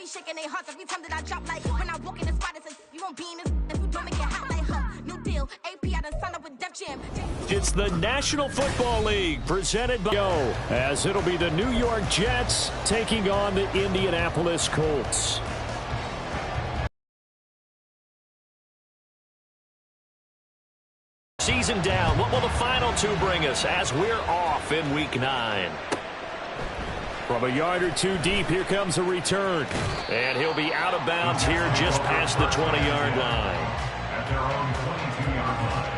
be shaking their hearts every time that I drop. Like when I walk in the spot, it says you won't be in this if you don't make it hot. Like new deal, AP I done signed up with Def Jam. It's the National Football League presented by as it'll be the New York Jets taking on the Indianapolis Colts. Season down. What will the final two bring us as we're off in Week 9? From a yard or two deep, here comes a return. And he'll be out of bounds here just past the 20-yard line. At their own 22-yard line.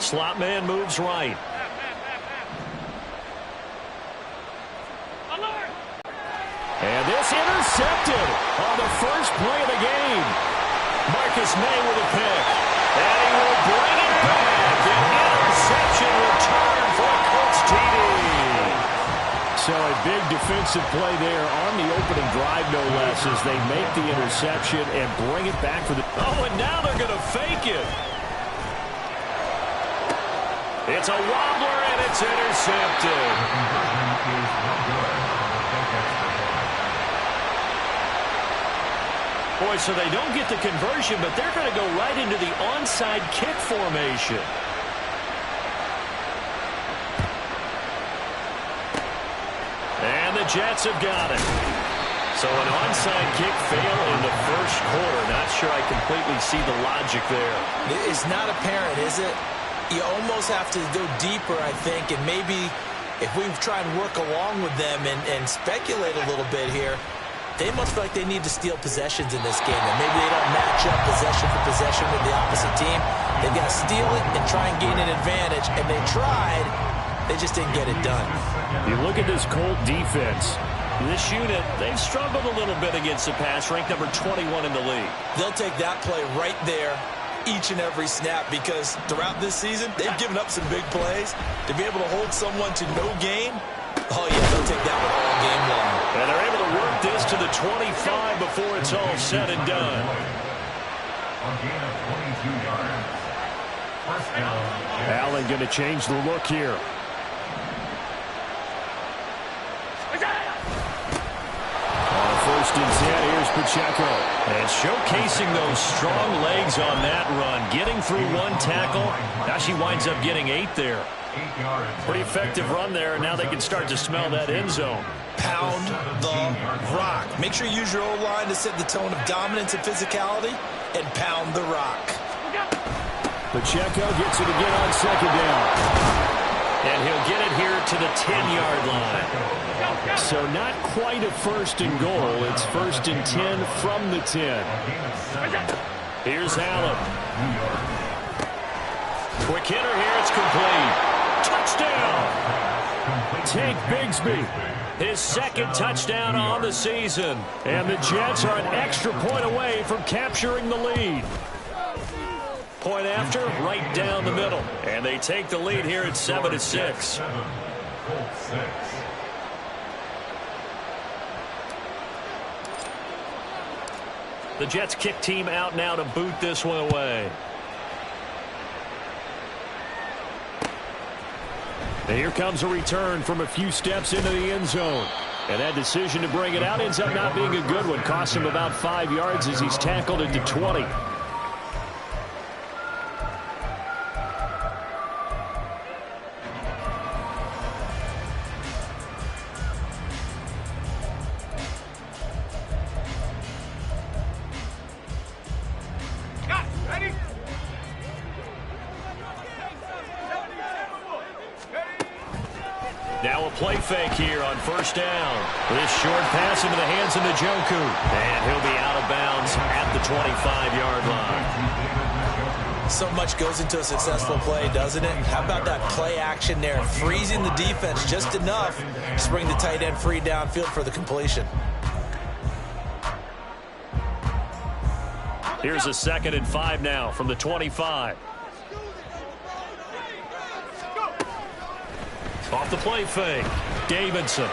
Slot man moves right. And this intercepted on the first play of the game. Marcus May with a pick. And he will bring it back. An interception return for a Colts TD. So a big defensive play there on the opening drive, no less, as they make the interception and bring it back for the... Oh, and now they're going to fake it. It's a wobbler, and it's intercepted. Boy, so they don't get the conversion, but they're going to go right into the onside kick formation. And the Jets have got it. So an onside kick fail in the first quarter. Not sure I completely see the logic there. It's not apparent, is it? You almost have to go deeper, I think, and maybe if we try and work along with them and speculate a little bit here, they must feel like they need to steal possessions in this game, and maybe they don't match up possession for possession with the opposite team. They've got to steal it and try and gain an advantage, and they tried. They just didn't get it done. You look at this Colt defense. This unit, they've struggled a little bit against the pass, ranked number 21 in the league. They'll take that play right there each and every snap, because throughout this season, they've given up some big plays. To be able to hold someone to no gain, oh yeah, they'll take that one all game long. And they're able to work this to the 25 before it's all said and done. On gain of 22 yards. First down. Allen going to change the look here. First and 10, here's Pacheco. And showcasing those strong legs on that run. Getting through one tackle. Now she winds up getting 8 there. 8 yards. Pretty effective run there, and now they can start to smell that end zone. Pound the rock. Make sure you use your O-line to set the tone of dominance and physicality, and pound the rock. Pacheco gets it again on second down. And he'll get it here to the 10-yard line. So not quite a first and goal. It's first and 10 from the 10. Here's Allen. Quick hitter here. It's complete. Touchdown. Tank Bigsby. His second touchdown on the season. And the Jets are an extra point away from capturing the lead. Point after, right down the middle. And they take the lead here at 7-6. The Jets kick team out now to boot this one away. And here comes a return from a few steps into the end zone. And that decision to bring it out ends up not being a good one. Costs him about 5 yards as he's tackled into 20. Now a play fake here on first down. This short pass into the hands of Njoku. And he'll be out of bounds at the 25-yard line. So much goes into a successful play, doesn't it? How about that play action there? Freezing the defense just enough to bring the tight end free downfield for the completion. Here's a 2nd and 5 now from the 25. Off the play fake. Davidson.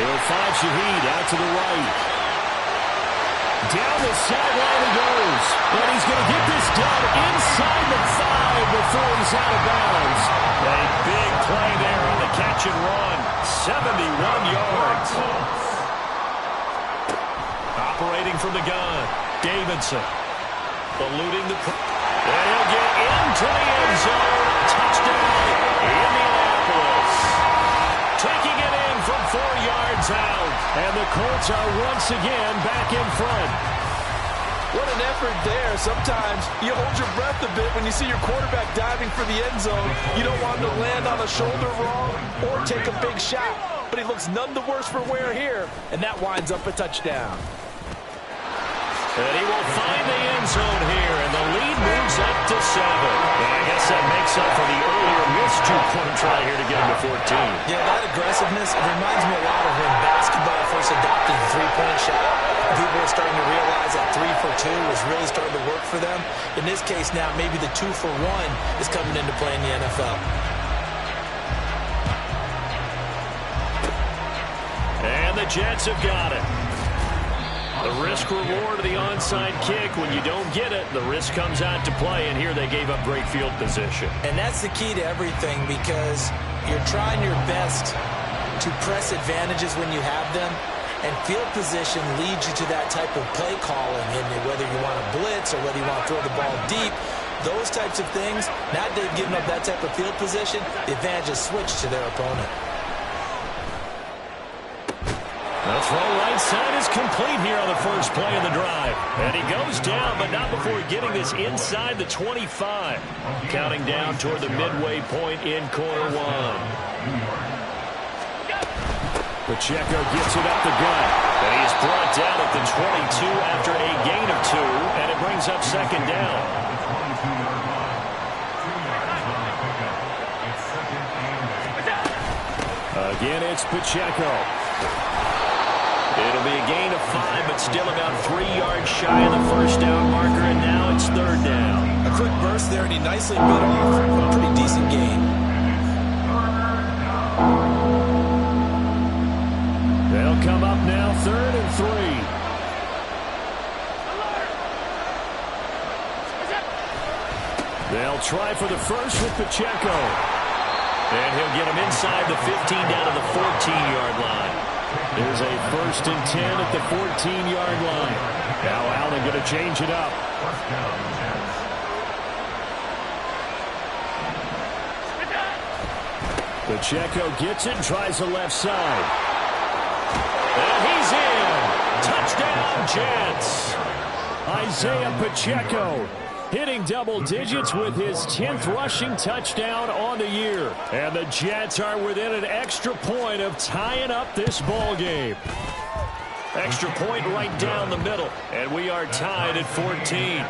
He'll find Shaheed out to the right. Down the sideline he goes. And he's going to get this done inside the 5 before he's out of bounds. A big play there on the catch and run. 71 yards. Operating from the gun. Davidson. Eluding the... And he'll get into the end zone. Touchdown, Indianapolis. Taking it in from 4 yards out. And the Colts are once again back in front. What an effort there. Sometimes you hold your breath a bit when you see your quarterback diving for the end zone. You don't want him to land on a shoulder wrong or take a big shot. But he looks none the worse for wear here, and that winds up a touchdown. And he will find the end zone here, and the lead moves up to 7. And I guess that makes up for the earlier missed 2-point try here to get him to 14. Yeah, that aggressiveness, it reminds me a lot of when basketball first adopted the three-point shot. People are starting to realize that 3 for 2 is really starting to work for them. In this case now, maybe the 2 for 1 is coming into play in the NFL. And the Jets have got it. The risk-reward of the onside kick. When you don't get it, the risk comes out to play, and here they gave up great field position. And that's the key to everything, because you're trying your best to press advantages when you have them, and field position leads you to that type of play calling, and whether you want to blitz or whether you want to throw the ball deep, those types of things, now that they've given up that type of field position, the advantage is switched to their opponent. The throw right side is complete here on the first play of the drive. And he goes down, but not before getting this inside the 25. Counting down toward the midway point in quarter 1. Pacheco gets it up the gut. And he is brought down at the 22 after a gain of 2. And it brings up 2nd down. Again, it's Pacheco. It'll be a gain of 5, but still about 3 yards shy of the first down marker, and now it's 3rd down. A quick burst there, and he nicely bit off a pretty decent gain. They'll come up now 3rd and 3. They'll try for the first with Pacheco. And he'll get him inside the 15 down to the 14-yard line. There's a 1st and 10 at the 14-yard line. Now Allen going to change it up. Pacheco gets it and tries the left side. And he's in. Touchdown, Jets. Isaiah Pacheco hitting double digits with his 10th rushing touchdown on the year. And the Jets are within an extra point of tying up this ball game. Extra point right down the middle. And we are tied at 14.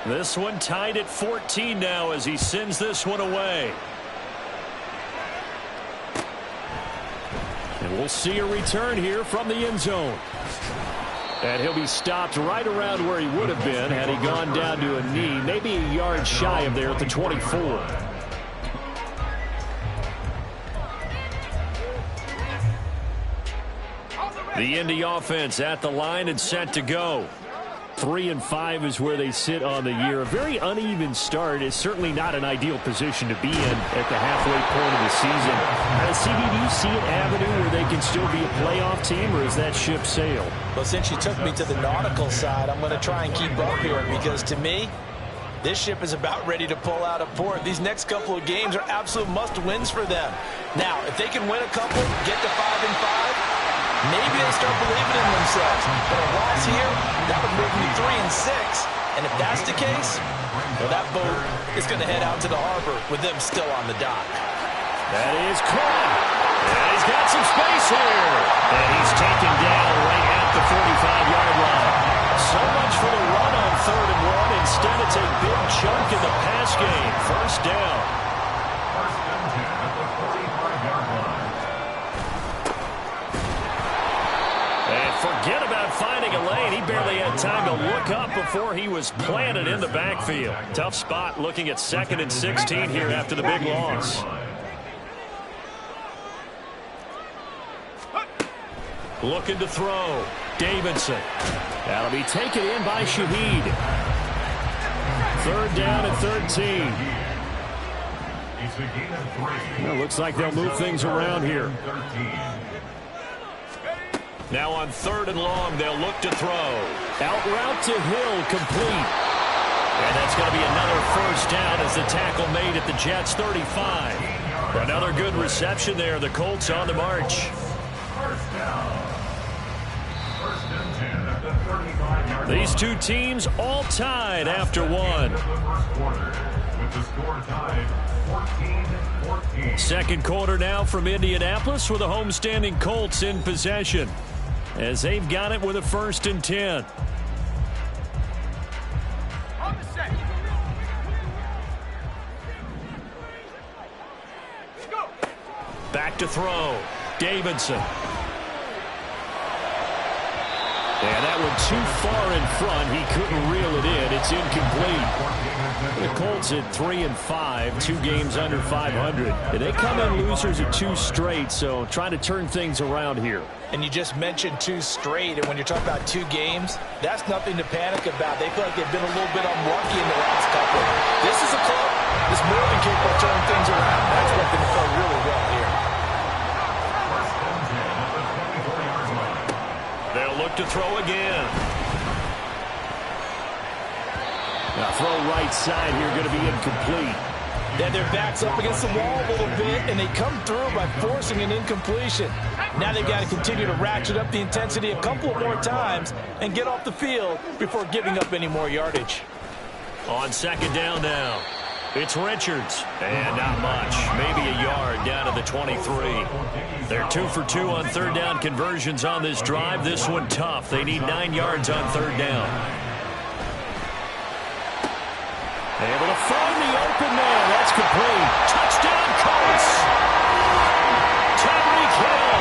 This one tied at 14 now as he sends this one away. And we'll see a return here from the end zone. And he'll be stopped right around where he would have been had he gone down to a knee, maybe a yard shy of there at the 24. The Indy offense at the line and set to go. 3-5 is where they sit on the year. A very uneven start is certainly not an ideal position to be in at the halfway point of the season. CD, do you see an avenue where they can still be a playoff team, or is that ship sailed? Well, since you took me to the nautical side, I'm going to try and keep up here, because to me, this ship is about ready to pull out of port. These next couple of games are absolute must-wins for them. Now, if they can win a couple, get to 5-5, maybe they start believing in themselves. But a loss here, that would move me 3-6. And if that's the case, well, that boat is going to head out to the harbor with them still on the dock. That is caught. And he's got some space here. And he's taken down right at the 45-yard line. So much for the run on 3rd and 1. Instead, it's a big chunk in the pass game. First down. First and 10 at the 45-yard line. And forget about finding a lane. He barely had time to look up before he was planted in the backfield. Tough spot looking at 2nd and 16 here after the big loss. Looking to throw. Davidson. That'll be taken in by Shaheed. 3rd down and 13. It's a gain of 3. Well, looks like they'll move things around here. 13. Now on 3rd and long, they'll look to throw. Out route to Hill, complete. And that's going to be another first down as the tackle made at the Jets' 35. Another good reception there. The Colts on the march. First down. First and 10 at the 35-yard line. These two teams all tied after one. The first quarter with the score tied 14-14. Second quarter now from Indianapolis with the homestanding Colts in possession, as they've got it with a 1st and 10. Back to throw. Davidson. And that one too far in front. He couldn't reel it in. It's incomplete. The Colts at 3-5, 2 games under 500. And they come in losers of 2 straight, so trying to turn things around here. And you just mentioned 2 straight, and when you're talking about 2 games, that's nothing to panic about. They feel like they've been a little bit unlucky in the last couple. This is a club that's more than capable of turning things around. That's what they play really well here. First and 10 at the 24-yard line. They'll look to throw again. Now throw right side here, going to be incomplete. Then their backs up against the wall a little bit, and they come through by forcing an incompletion. Now they've got to continue to ratchet up the intensity a couple of more times and get off the field before giving up any more yardage. On 2nd down now, it's Richards. And not much. Maybe a yard down to the 23. They're 2 for 2 on 3rd down conversions on this drive. This one tough. They need 9 yards on 3rd down. Able to find the open man. That's complete. Touchdown, Colts. Tyreek Hill,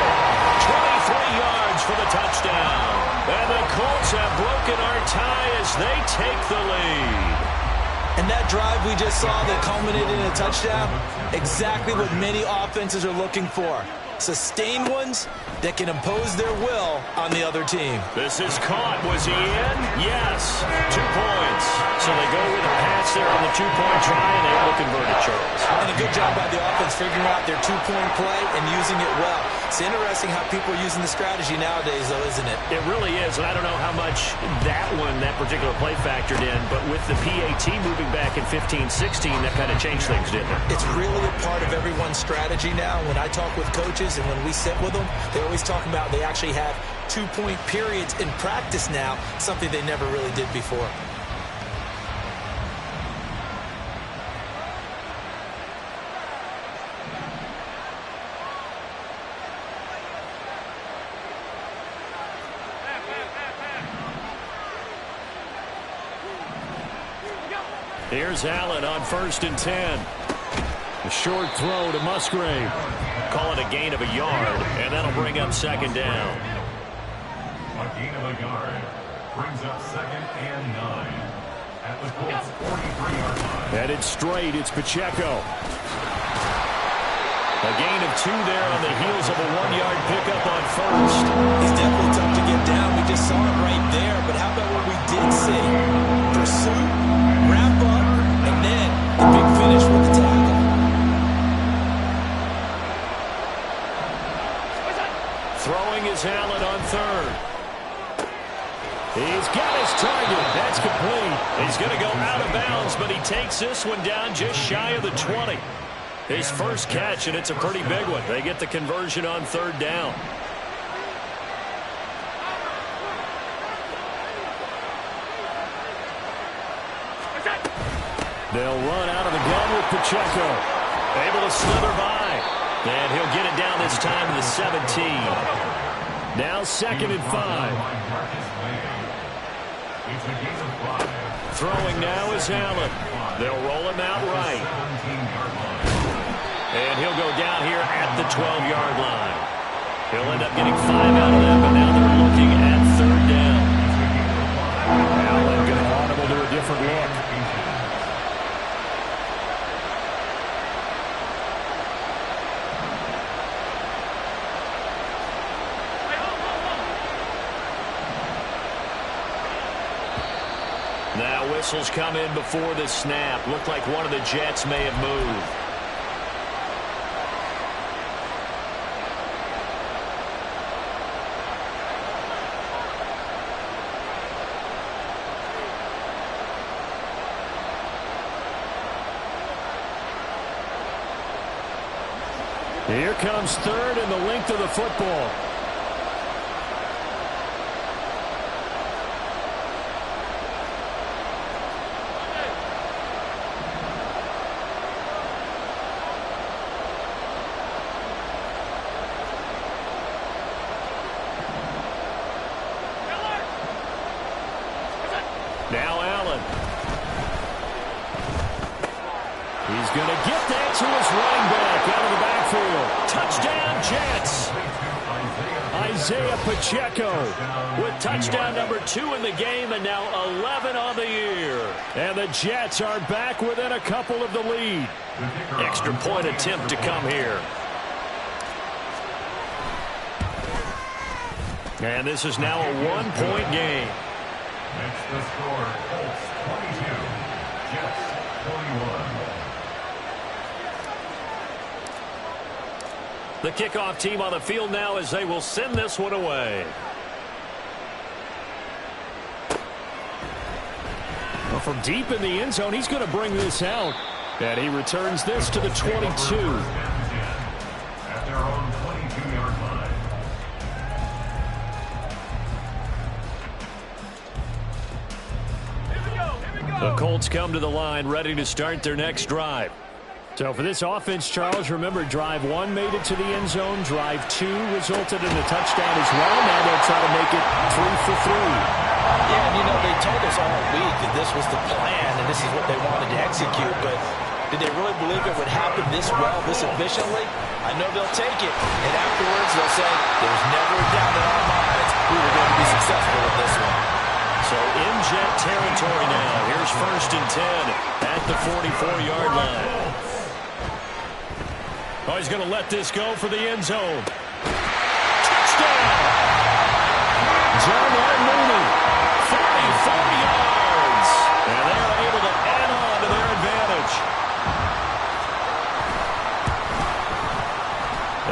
23 yards for the touchdown. And the Colts have broken our tie as they take the lead. And that drive we just saw that culminated in a touchdown, exactly what many offenses are looking for. Sustained ones that can impose their will on the other team. This is caught. Was he in? Yes. 2 points. So they go with a pass there on the 2-point try, and they will convert it, Charles. And a good job by the offense figuring out their 2-point play and using it well. It's interesting how people are using the strategy nowadays, though, isn't it? It really is, and I don't know how much that particular play factored in, but with the PAT moving back in 15-16, that kind of changed things, didn't it? It's really a part of everyone's strategy now. When I talk with coaches and when we sit with them, they always talk about they actually have 2-point periods in practice now, something they never really did before. Here's Allen on 1st and 10. A short throw to Musgrave. Call it a gain of a yard, and that'll bring up 2nd down. A gain of a yard brings up 2nd and 9 at the Colts 43-yard line. Headed straight, it's Pacheco. A gain of 2 there on the heels of a 1-yard pickup on 1st. He's definitely tough to get down. We just saw it right there. But how about what we did see? Pursuit, wrap up, and then the big finish with the tackle. Throwing is Allen on 3rd. He's got his target. That's complete. He's going to go out of bounds, but he takes this one down just shy of the 20. His first catch, and it's a pretty big one. They get the conversion on 3rd down. They'll run out of the gun with Pacheco. Able to slither by. And he'll get it down this time to the 17. Now 2nd and 5. It's a gain of 5. Throwing now is Allen. They'll roll him out right. 17-yard line. And he'll go down here at the 12-yard line. He'll end up getting 5 out of that, but now they're looking at third down. Allen going to audible to a different look. Now whistles come in before the snap. Looked like one of the Jets may have moved. Here comes third and the length of the football. Now Allen. He's going to get that to his running back out of the backfield. Touchdown, Jets. Isaiah Pacheco with touchdown number 2 in the game and now 11 on the year. And the Jets are back within a couple of the lead. Extra point attempt to come here. And this is now a 1-point game. Next the score, Colts 22, Jets 21. The kickoff team on the field now as they will send this one away. Well, from deep in the end zone, he's going to bring this out. And he returns this to the 22. At their own 22-yard line. The Colts come to the line ready to start their next drive. So for this offense, Charles, remember drive 1 made it to the end zone. Drive 2 resulted in a touchdown as well. Now they'll try to make it 3 for 3. Yeah, and you know, they told us all week that this was the plan and this is what they wanted to execute, but did they really believe it would happen this well, this efficiently? I know they'll take it, and afterwards they'll say, there's never a doubt in our minds we were going to be successful with this one. So in Jet territory now. Here's 1st and 10 at the 44-yard line. Oh, he's going to let this go for the end zone. Touchdown! John Mooney, 44 yards. And they are able to add on to their advantage.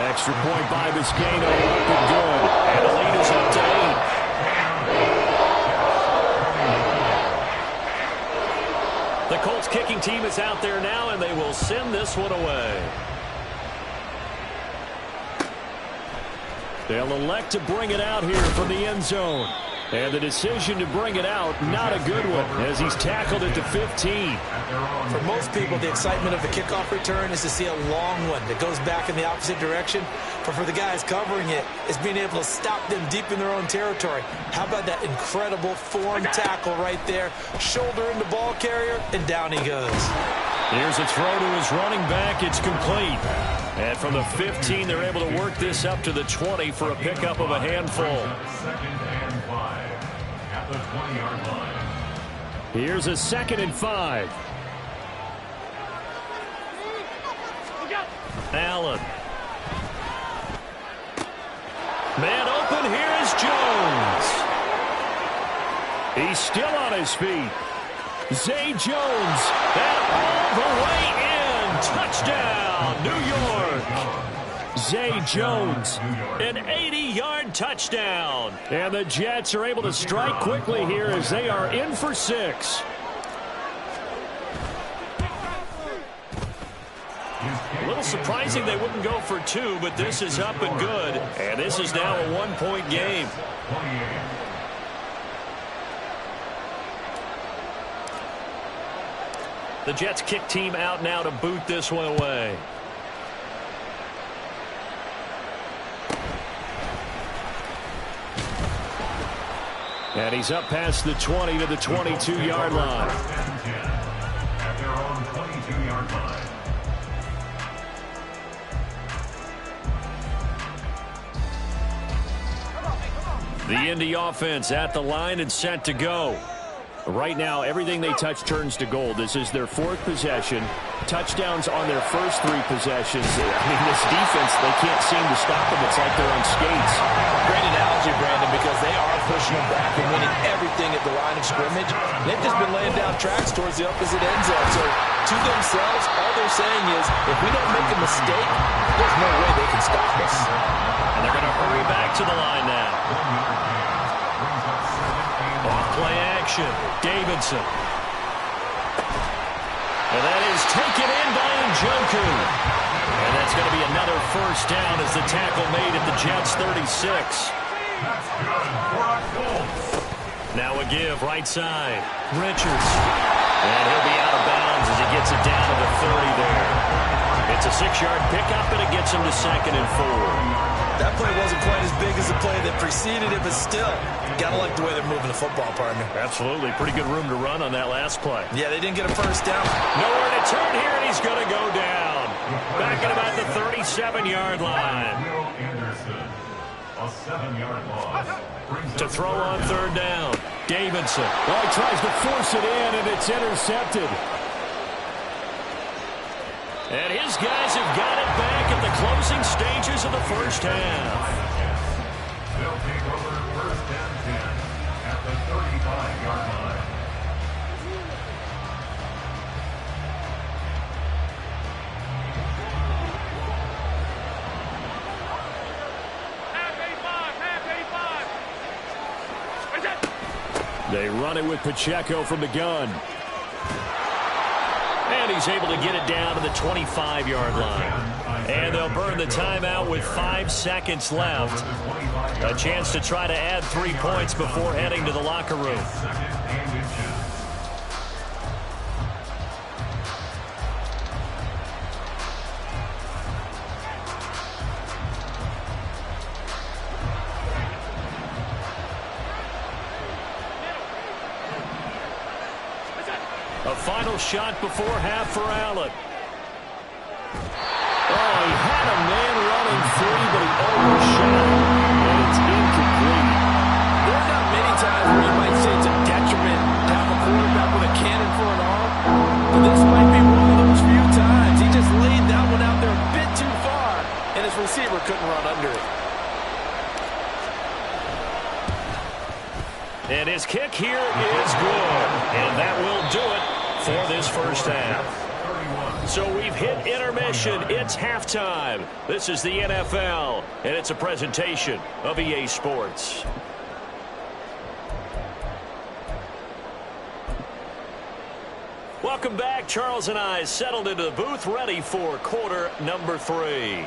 Extra point by Biscayne, up and good. And the lead is up to 8. The Colts kicking team is out there now, and they will send this one away. They'll elect to bring it out here from the end zone. And the decision to bring it out, not a good one, as he's tackled at the 15. For most people, the excitement of the kickoff return is to see a long one that goes back in the opposite direction. But for the guys covering it, it's being able to stop them deep in their own territory. How about that incredible form tackle right there? Shoulder in the ball carrier, and down he goes. Here's a throw to his running back. It's complete. And from the 15, they're able to work this up to the 20 for a pickup of a handful. 2nd and 5 at the 20-yard line. Here's a 2nd and 5. Allen. Man open, here is Jones. He's still on his feet. Zay Jones, and all the way in. Touchdown, New York. Zay Jones, an 80-yard touchdown. And the Jets are able to strike quickly here as they are in for 6. A little surprising they wouldn't go for 2, but this is up and good. And this is now a 1-point game. 28. The Jets kick team out now to boot this one away. And he's up past the 20 to the 22-yard line. At their own 22-yard line. The Indy offense at the line and set to go. Right now, everything they touch turns to gold. This is their fourth possession. Touchdowns on their first three possessions. I mean, this defense, they can't seem to stop them. It's like they're on skates. Great analogy, Brandon, because they are pushing them back and winning everything at the line of scrimmage. They've just been laying down tracks towards the opposite end zone. So, to themselves, all they're saying is, if we don't make a mistake, there's no way they can stop us. And they're going to hurry back to the line now. Off-play action. Davidson. And that is taken in by Njoku. And that's going to be another first down as the tackle made at the Jets' 36. That's good for a Colts. Now a give, right side. Richards. And he'll be out of bounds as he gets it down to the 30 there. It's a 6-yard pickup, and it gets him to 2nd and 4. That play wasn't quite as big as the play that preceded it, but still, gotta like the way they're moving the football, partner. Absolutely. Pretty good room to run on that last play. Yeah, they didn't get a first down. Nowhere to turn here, and he's going to go down. Back at about the 37-yard line. Will Anderson, a 7-yard loss. To throw on 3rd down. Davidson. Well, he tries to force it in, and it's intercepted. And his guys have got it back at the closing stages of the first half. They'll take over 1st and 10 at the 35-yard line. They run it with Pacheco from the gun. And he's able to get it down to the 25-yard line. And they'll burn the timeout with 5 seconds left. A chance to try to add 3 points before heading to the locker room. A final shot before half for Allen. Oh, he had a man running free, but he overshot it, and it's incomplete. There are not many times where you might say it's a detriment to have a quarterback with a cannon for an arm, but this might be one of those few times. He just laid that one out there a bit too far, and his receiver couldn't run under it. And his kick here is good, and that will do it for this first half. So we've hit intermission. It's halftime. This is the NFL, and it's a presentation of EA Sports. Welcome back. Charles and I settled into the booth, ready for quarter number 3.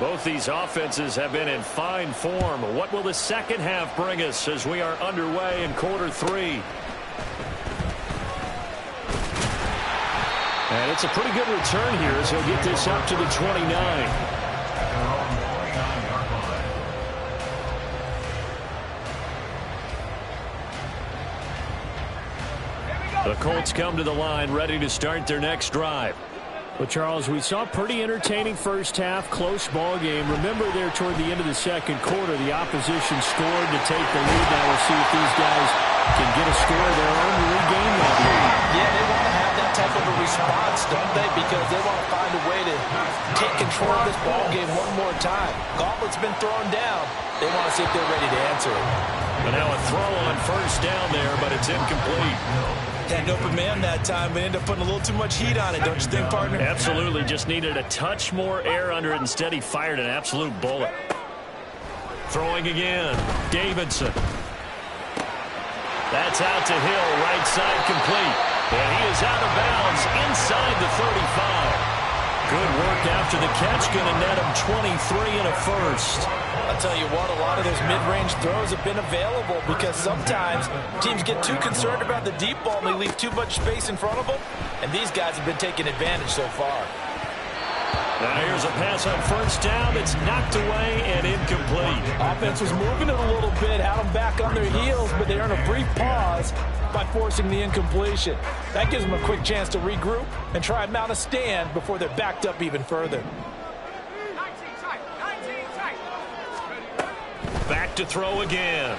Both these offenses have been in fine form. What will the second half bring us as we are underway in quarter 3? And it's a pretty good return here as he'll get this up to the 29. The Colts come to the line ready to start their next drive. Well, Charles, we saw a pretty entertaining first half, close ball game. Remember there toward the end of the second quarter, the opposition scored to take the lead. Now we'll see if these guys can get a score of their own to regain that lead. Yeah, they want to have that type of a response, don't they? Because they want to find a way to take control of this ball game one more time. Gauntlet's been thrown down. They want to see if they're ready to answer it. And now a throw on first down there, but it's incomplete. Had an open man that time, but ended up putting a little too much heat on it, don't you think, partner? Absolutely. Just needed a touch more air under it. Instead, he fired an absolute bullet. Throwing again. Davidson. That's out to Hill. Right side complete. And he is out of bounds inside the 35. Good work after the catch. Going to net him 23 and a first. I'll tell you what, a lot of those mid-range throws have been available because sometimes teams get too concerned about the deep ball and they leave too much space in front of them, and these guys have been taking advantage so far. Now here's a pass on first down that's knocked away and incomplete. Offense was moving it a little bit, had them back on their heels, but they earn a brief pause by forcing the incompletion. That gives them a quick chance to regroup and try and mount a stand before they're backed up even further. Back to throw again.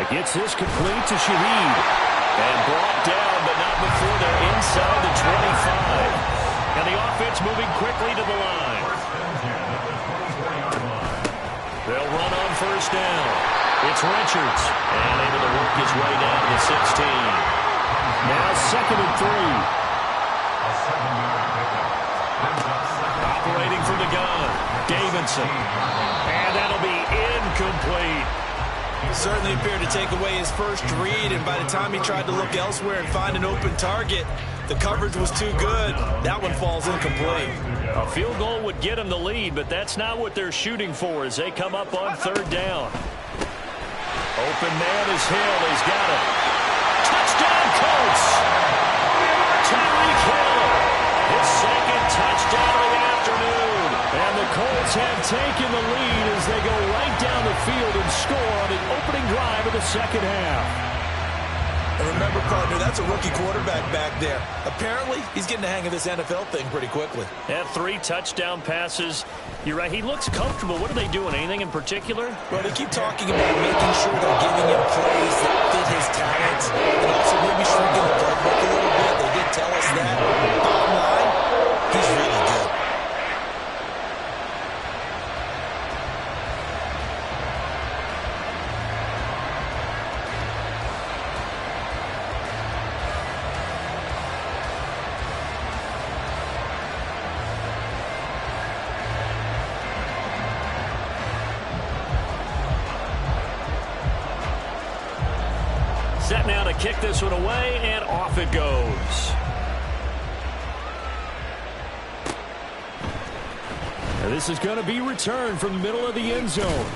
Gets this complete to Shaheed. And brought down, but not before they're inside the 25. And the offense moving quickly to the line. They'll run on first down. It's Richards. And able to work his way down to the 16. Now 2nd and 3. Operating from the gun. Davidson. And that'll be incomplete. Certainly appeared to take away his first read, and by the time he tried to look elsewhere and find an open target, the coverage was too good. That one falls incomplete. A field goal would get him the lead, but that's not what they're shooting for as they come up on 3rd down. Open man is Hill. He's got it. Touchdown, Colts! Tyreek Hill, his 2nd touchdown of the afternoon. And the Colts have taken the lead as they go right down the field and score on the opening drive of the 2nd half. And remember, partner, that's a rookie quarterback back there. Apparently, he's getting the hang of this NFL thing pretty quickly. Had 3 touchdown passes. You're right, he looks comfortable. What are they doing? Anything in particular? Well, they keep talking about making sure they're giving him plays that fit his talents and also maybe shrinking the playbook a little bit. They did tell us that. Bottom line, he's really good. Set now to kick this one away, and off it goes. And this is going to be returned from the middle of the end zone.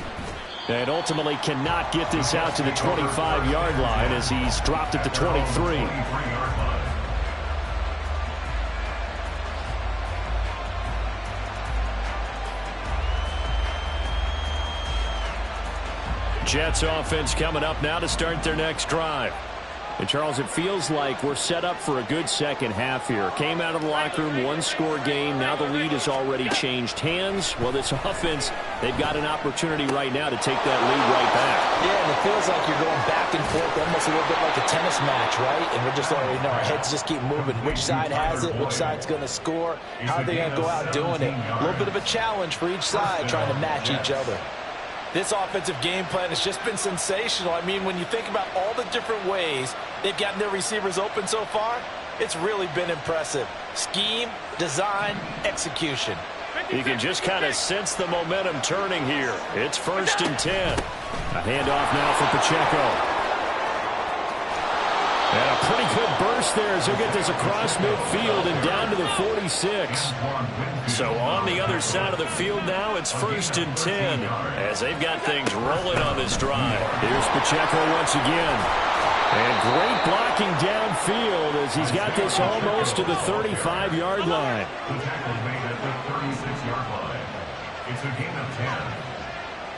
And ultimately cannot get this out to the 25-yard line as he's dropped at the 23. Jets offense coming up now to start their next drive. And, Charles, it feels like we're set up for a good second half here. Came out of the locker room, 1-score game. Now the lead has already changed hands. Well, this offense, they've got an opportunity right now to take that lead right back. Yeah, and it feels like you're going back and forth, almost a little bit like a tennis match, right? And we're just already know our heads just keep moving. Which side has it? Which side's going to score? How are they going to go out doing it? A little bit of a challenge for each side trying to match each other. This offensive game plan has just been sensational. I mean, when you think about all the different ways they've gotten their receivers open so far, it's really been impressive. Scheme, design, execution. You can just kind of sense the momentum turning here. It's 1st and 10. A handoff now for Pacheco. And a pretty good burst there as he'll get this across midfield and down to the 46. So on the other side of the field now, it's 1st and 10 as they've got things rolling on this drive. Here's Pacheco once again. And great blocking downfield as he's got this almost to the 35-yard line. It's a gain of 10.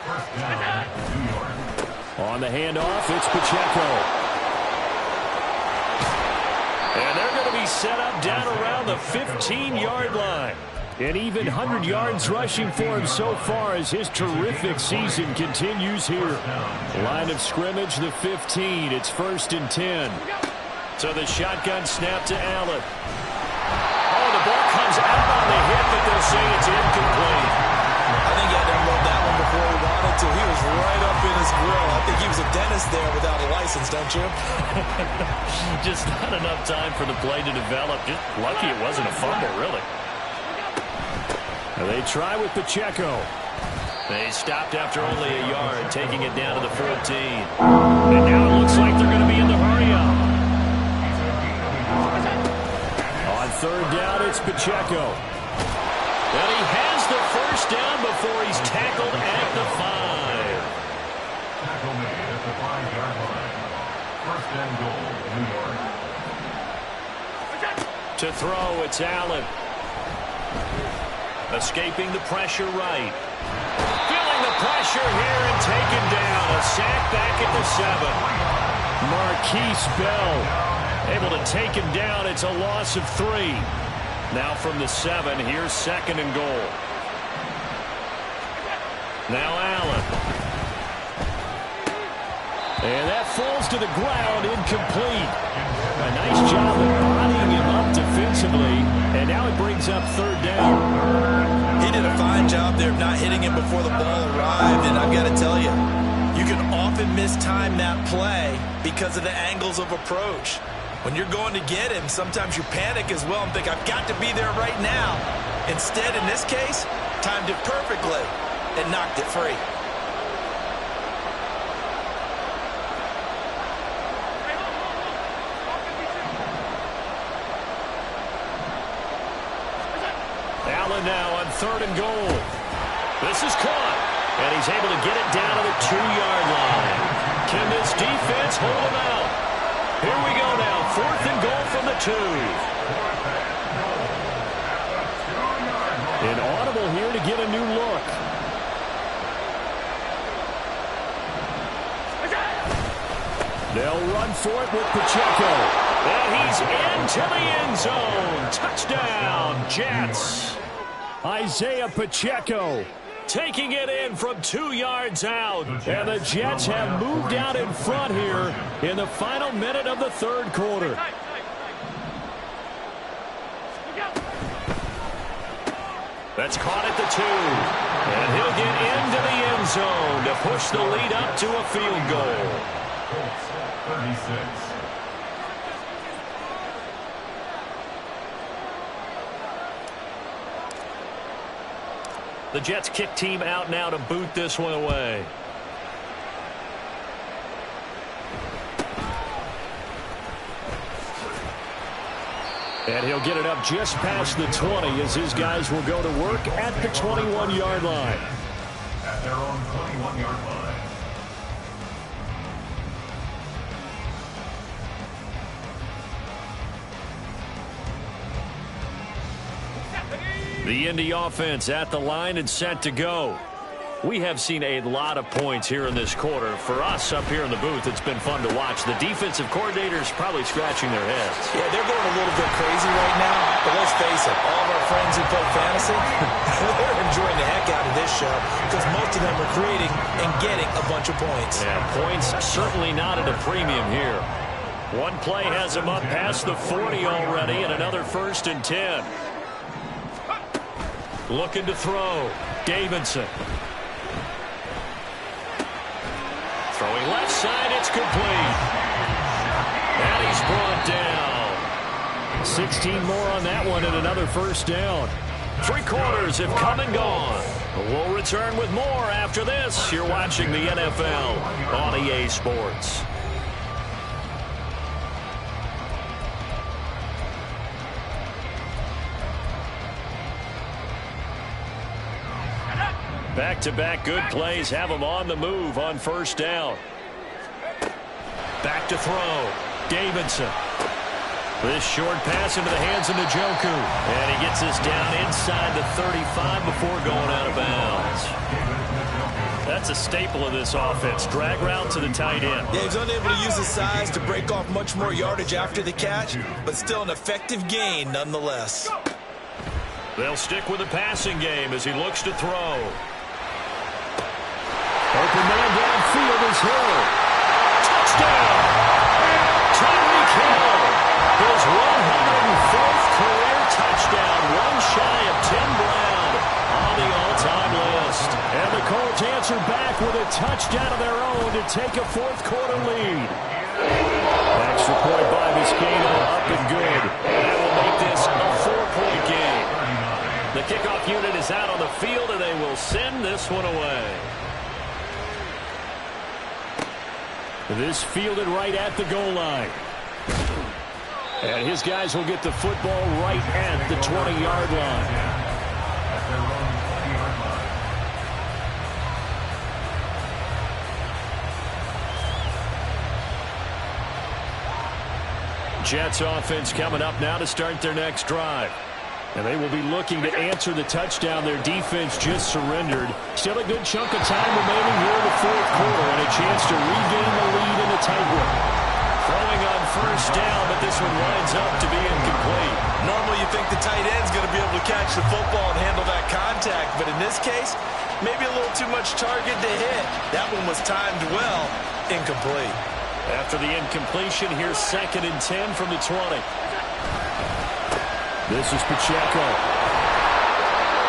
First down, 2 yards. On the handoff, it's Pacheco. And they're going to be set up down around the 15-yard line. And even 100 yards rushing for him so far as his terrific season continues here. Line of scrimmage, the 15. It's 1st and 10. So the shotgun snap to Allen. Oh, the ball comes out on the hit, but they'll say it's incomplete. I think he had to unload that one before he wanted to. He was right up in his grill. I think he was a dentist there without a license, don't you? Just not enough time for the play to develop. Just lucky it wasn't a fumble, really. They try with Pacheco. They stopped after only a yard, taking it down to the 14. And now it looks like they're going to be in the hurry-up. On 3rd down, it's Pacheco. goal, New York. To throw, it's Allen. Escaping the pressure right. Feeling the pressure here and taken down. A sack back at the 7. Marquise Bell able to take him down. It's a loss of 3. Now from the 7, here's 2nd and goal. Now Allen. And that falls to the ground, incomplete. A nice job of bodying him up defensively, and now it brings up 3rd down. He did a fine job there of not hitting him before the ball arrived, and I've got to tell you, you can often mistime that play because of the angles of approach. When you're going to get him, sometimes you panic as well and think, I've got to be there right now. Instead, in this case, timed it perfectly and knocked it free. Allen now on 3rd and goal. This is caught, and he's able to get it down to the 2-yard line. Can this defense hold him out? Here we go now, 4th and goal from the 2. Inaudible here to get a new look. They'll run for it with Pacheco. And he's into the end zone. Touchdown, Jets. Isaiah Pacheco taking it in from 2 yards out. And the Jets have moved out in front here in the final minute of the 3rd quarter. That's caught at the 2. And he'll get into the end zone to push the lead up to a field goal. Colts, 36. The Jets kick team out now to boot this one away. And he'll get it up just past the 20 as his guys will go to work at the 21-yard line. At their own 21-yard line. The Indy offense at the line and set to go. We have seen a lot of points here in this quarter. For us up here in the booth, it's been fun to watch. The defensive coordinators probably scratching their heads. Yeah, they're going a little bit crazy right now, but let's face it, all of our friends who play fantasy, they're enjoying the heck out of this show because most of them are creating and getting a bunch of points. Yeah, points certainly not at a premium here. One play has them up past the 40 already, and another 1st and 10. Looking to throw. Davidson. Throwing left side, it's complete. And he's brought down. 16 more on that one and another 1st down. 3 quarters have come and gone. We'll return with more after this. You're watching the NFL on EA Sports. Back-to-back good plays have them on the move on 1st down. Back to throw. Davidson. This short pass into the hands of Njoku. And he gets this down inside the 35 before going out of bounds. That's a staple of this offense. Drag route to the tight end. Yeah, he's unable to use his size to break off much more yardage after the catch, but still an effective gain nonetheless. They'll stick with the passing game as he looks to throw. Open man downfield is Hill. Touchdown! Tyreek Hill. His 104th career touchdown. One shy of Tim Brown on the all-time list. And the Colts answer back with a touchdown of their own to take a 4th quarter lead. Extra point by Biscayne, up and good. That will make this a 4-point game. The kickoff unit is out on the field, and they will send this one away. This fielded right at the goal line. And his guys will get the football right at the 20-yard line. At their own 20-yard line. Jets offense coming up now to start their next drive. And they will be looking to answer the touchdown their defense just surrendered. Still a good chunk of time remaining here in the fourth quarter and a chance to regain the lead in a tight one. Throwing on first down, but this one winds up to be incomplete. Normally you think the tight end's going to be able to catch the football and handle that contact, but in this case, maybe a little too much target to hit. That one was timed well, incomplete. After the incompletion, here's 2nd and 10 from the 20. This is Pacheco.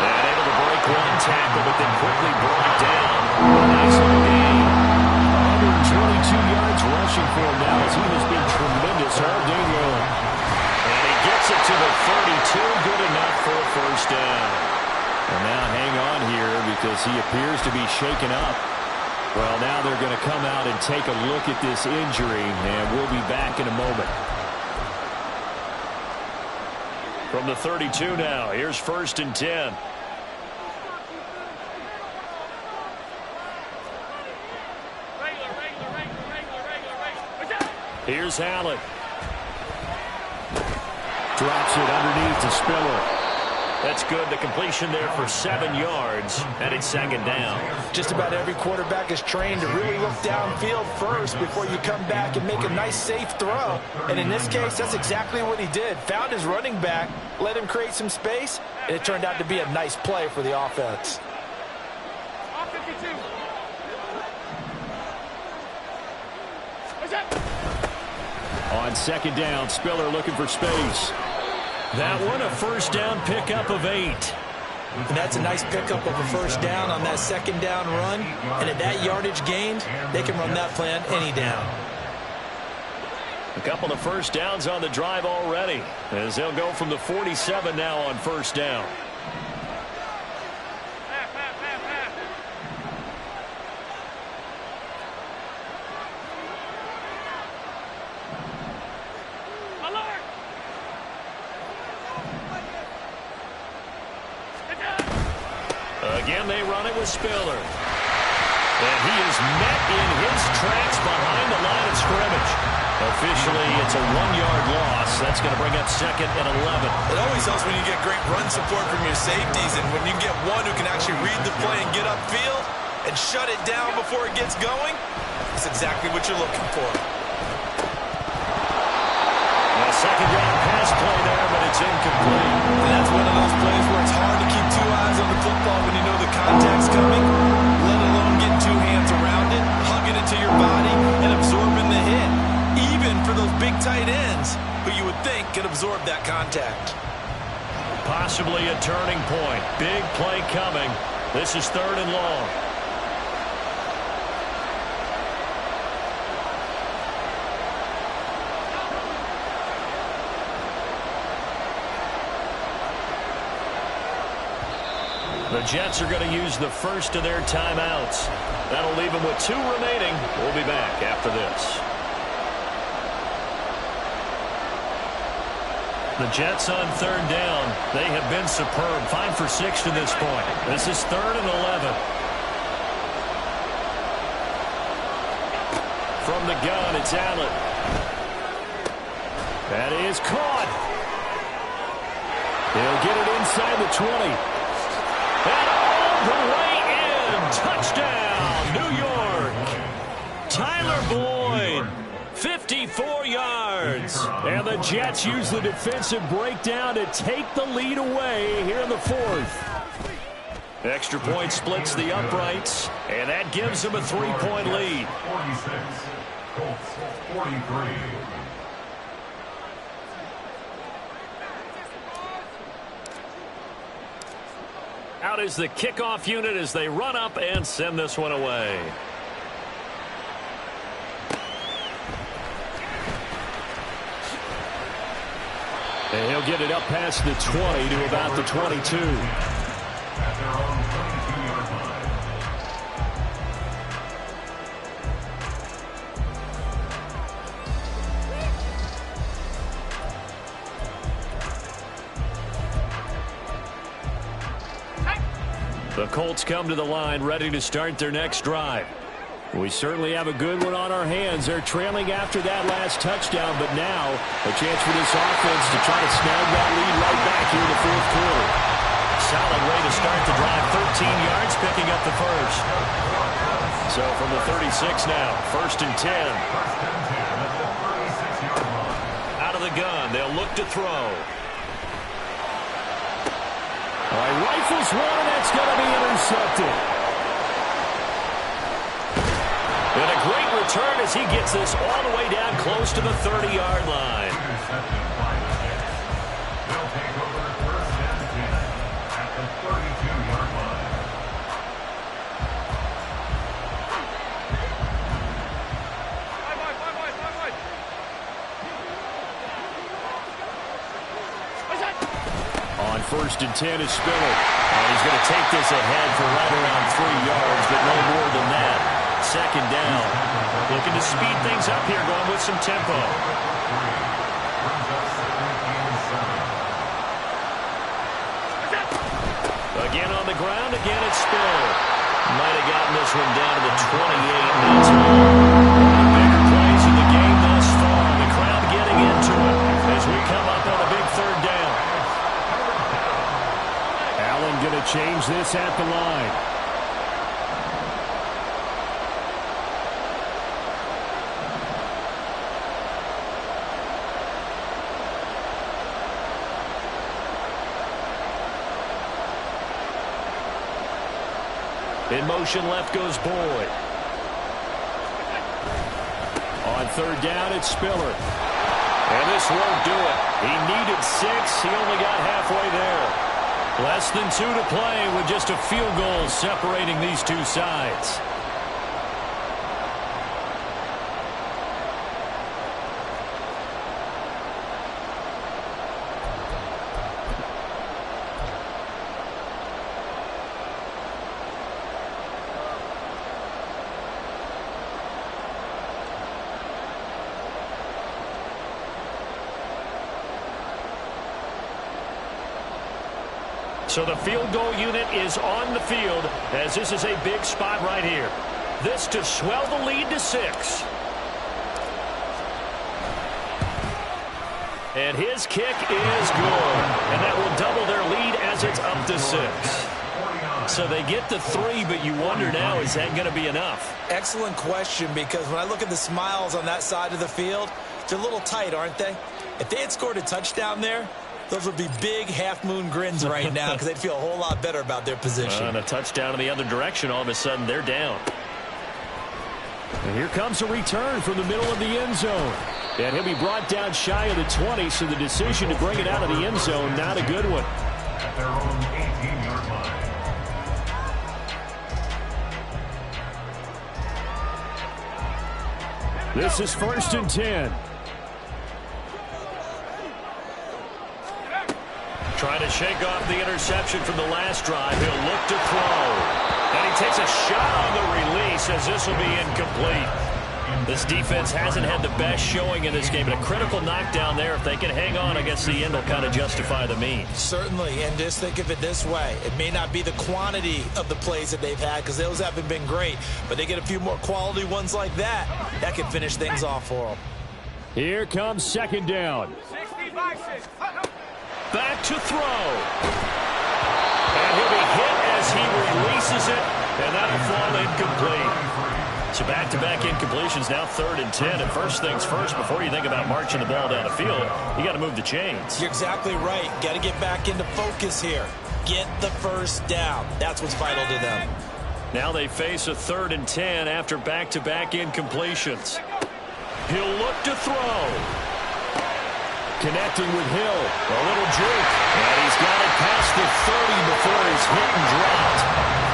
And able to break one tackle, but then quickly brought down. A nice little gain. 122 yards rushing for him now as he has been tremendous all day long. And he gets it to the 32. Good enough for a first down. And now hang on here because he appears to be shaken up. Well, now they're going to come out and take a look at this injury, and we'll be back in a moment. From the 32 now, here's 1st and 10. Here's Allen. Drops it underneath to Spiller. That's good. The completion there for 7 yards, and it's 2nd down. Just about every quarterback is trained to really look downfield first before you come back and make a nice, safe throw. And in this case, that's exactly what he did. Found his running back, let him create some space, and it turned out to be a nice play for the offense. On 2nd down, Spiller looking for space. That one, a first down pickup of 8. And that's a nice pickup of a first down on that 2nd down run. And at that yardage gained, they can run that play on any down. A couple of first downs on the drive already, as they'll go from the 47 now on first down. Again, they run it with Spiller. And he is met in his tracks behind the line of scrimmage. Officially, it's a 1-yard loss. That's going to bring up 2nd and 11. It always helps when you get great run support from your safeties, and when you get one who can actually read the play and get upfield and shut it down before it gets going, that's exactly what you're looking for. A 2nd down pass play there, but it's incomplete. And that's one of those plays where it's hard to keep 2 eyes on the football when you know the contact's coming, let alone getting 2 hands around it, hugging it to your body, and absorbing the hit. Even for those big tight ends who you would think could absorb that contact. Possibly a turning point. Big play coming. This is 3rd and long. The Jets are going to use the first of their timeouts. That'll leave them with 2 remaining. We'll be back after this. The Jets on 3rd down. They have been superb. 5 for 6 to this point. This is 3rd and 11. From the gun, it's Allen. That is caught. He'll get it inside the 20. And all the way in. Touchdown, New York. Tyler Boyd, 54 yards. And the Jets use the defensive breakdown to take the lead away here in the 4th. Extra point splits the uprights, and that gives them a 3-point lead. 46, Colts 43. Out is the kickoff unit as they run up and send this one away. And he'll get it up past the 20 to about the 22. At their own 22-yard line. The Colts come to the line ready to start their next drive. We certainly have a good one on our hands. They're trailing after that last touchdown, but now a chance for this offense to try to snag that lead right back here in the fourth quarter. Solid way to start the drive. 13 yards, picking up the first. So from the 36 now, 1st and 10. Out of the gun, they'll look to throw. All right, rifles one, and that's going to be intercepted. And a great return as he gets this all the way down close to the 30-yard line. They'll take over 1st and 10 at the 32-yard line. On 1st and 10 is Spiller. And he's going to take this ahead for right around 3 yards, but no more than that. 2nd down. Looking to speed things up here, going with some tempo. Again on the ground, again it's Spiller. Might have gotten this one down to the 28. That's one of the bigger plays in the game thus far. The crowd getting into it as we come up on a big 3rd down. Allen going to change this at the line. In motion, left goes Boyd. On 3rd down, it's Spiller. And this won't do it. He needed 6. He only got halfway there. Less than 2 to play with just a field goal separating these two sides. So the field goal unit is on the field as this is a big spot right here. This to swell the lead to 6. And his kick is good. And that will double their lead as it's up to 6. So they get to 3, but you wonder now, is that going to be enough? Excellent question, because when I look at the smiles on that side of the field, they're a little tight, aren't they? If they had scored a touchdown there, those would be big half-moon grins right now because they'd feel a whole lot better about their position. And a touchdown in the other direction, all of a sudden they're down. And here comes a return from the middle of the end zone. And he'll be brought down shy of the 20, so the decision to bring it out of the end zone, not a good one. At their own 18-yard line. This is 1st and 10. Trying to shake off the interception from the last drive. He'll look to throw. And he takes a shot on the release as this will be incomplete. This defense hasn't had the best showing in this game, but a critical knockdown there. If they can hang on, I guess the end will kind of justify the means. Certainly, and just think of it this way. It may not be the quantity of the plays that they've had because those haven't been great, but they get a few more quality ones like that. That can finish things off for them. Here comes 2nd down. Back to throw. And he'll be hit as he releases it, and that'll fall incomplete. So back-to-back incompletions, now 3rd and 10. And first things first, before you think about marching the ball down the field, you got to move the chains. You're exactly right. Got to get back into focus here. Get the first down. That's what's vital to them. Now they face a 3rd and 10 after back-to-back incompletions. He'll look to throw. Connecting with Hill. A little juke. And he's got it past the 30 before he's hit and dropped.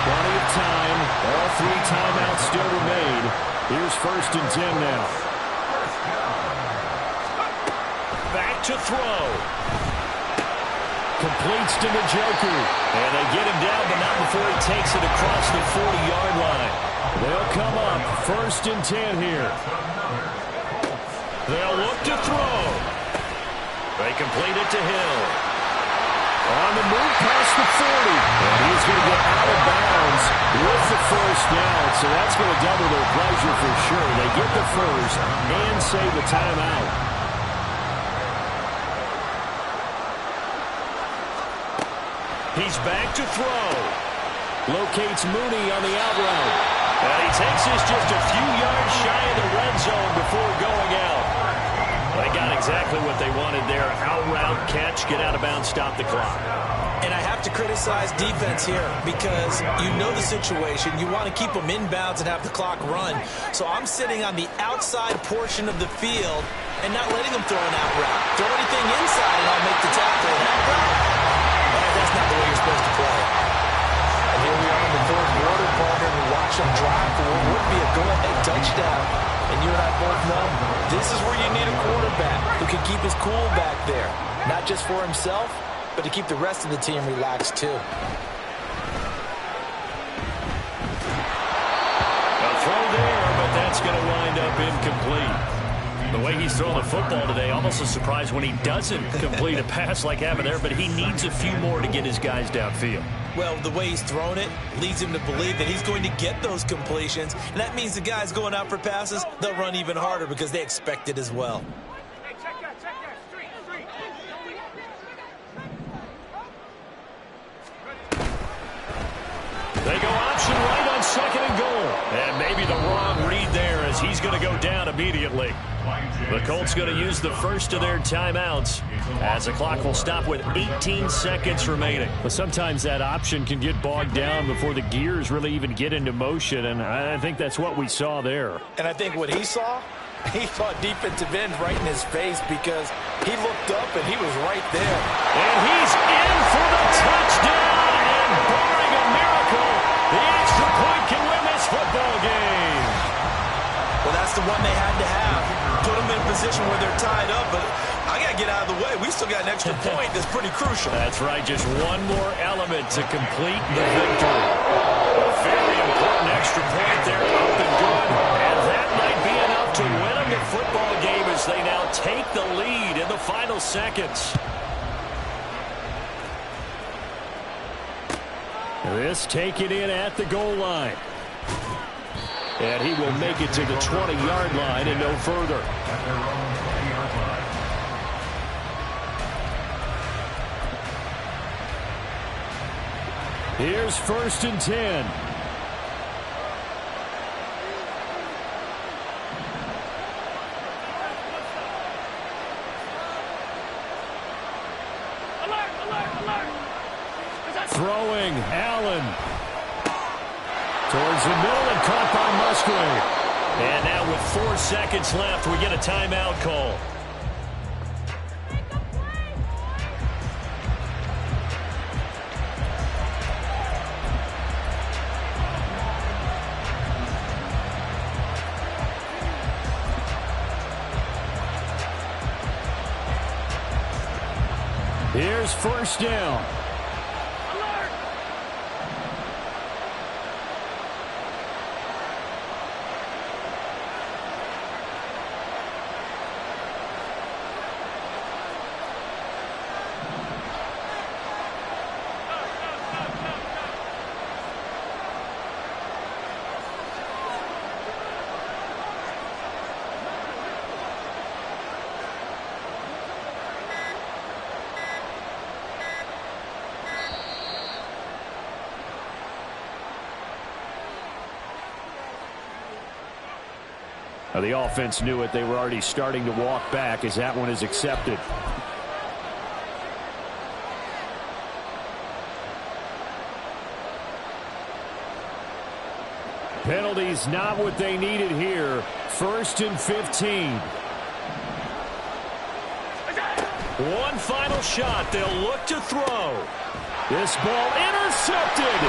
Plenty of time. All 3 timeouts still remain. Here's 1st and 10 now. Back to throw. Completes to Njoku. And they get him down, but not before he takes it across the 40-yard line. They'll come up 1st and 10 here. They'll look to throw. They complete it to Hill. On the move past the 40. And he's going to get out of bounds with the first down. So that's going to double their pleasure for sure. They get the first and save the timeout. He's back to throw. Locates Mooney on the out route. And he takes this just a few yards shy of the red zone before going out. They got exactly what they wanted there. Out route, catch, get out of bounds, stop the clock. And I have to criticize defense here because you know the situation. You want to keep them inbounds and have the clock run. So I'm sitting on the outside portion of the field and not letting them throw an out route. Throw anything inside and I'll make the tackle. An out route? That's not the way you're supposed to play. And here we are in the third quarter, partner, and watch them drive for what would be a go-ahead touchdown. And you and I both know this is where you need a quarterback who can keep his cool back there. Not just for himself, but to keep the rest of the team relaxed too. A throw there, but that's going to wind up incomplete. The way he's throwing the football today, almost a surprise when he doesn't complete a pass like having there, but he needs a few more to get his guys downfield. Well, the way he's thrown it leads him to believe that he's going to get those completions, and that means the guys going out for passes, they'll run even harder because they expect it as well. Hey, check that, street. They go option right on second and goal. And maybe the wrong read there as he's going to go down immediately. The Colts going to use the first of their timeouts as the clock will stop with 18 seconds remaining. But sometimes that option can get bogged down before the gears really even get into motion, and I think that's what we saw there. And I think what he saw defensive end right in his face because he looked up and he was right there. And he's in for the touchdown, and barring a miracle, the extra point can win this football game. Well, that's the one they had to have. Put them in a position where they're tied up, but I got to get out of the way. We still got an extra point that's pretty crucial. That's right, just one more element to complete the victory. A very important extra point there, up and good, and that might be enough to win them the football game as they now take the lead in the final seconds. This taken in at the goal line. And he will make it to the 20-yard line and no further. At their own 20-yard line. Here's 1st and 10. Throwing, Allen. Towards the middle and caught by Musgrave. And now with 4 seconds left, we get a timeout call. Here's 1st down. The offense knew it. They were already starting to walk back as that one is accepted. Penalties not what they needed here. 1st and 15. One final shot. They'll look to throw. This ball intercepted.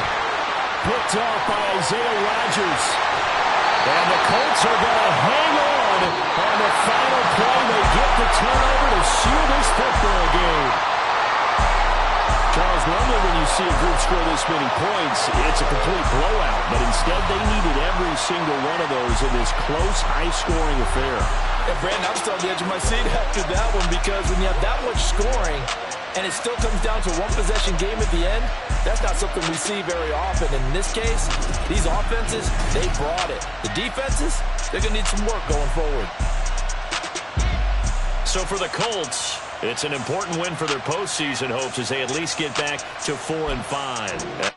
Picked off by Isaiah Rodgers. And the Colts are going to hang on the final play. They get the turnover to seal this football game. Charles, normally when you see a group score this many points, it's a complete blowout. But instead, they needed every single one of those in this close, high-scoring affair. And Brandon, I'm still on the edge of my seat after that one because when you have that much scoring, and it still comes down to one-possession game at the end, that's not something we see very often. And in this case, these offenses, they brought it. The defenses, they're going to need some work going forward. So for the Colts, it's an important win for their postseason hopes as they at least get back to 4-5.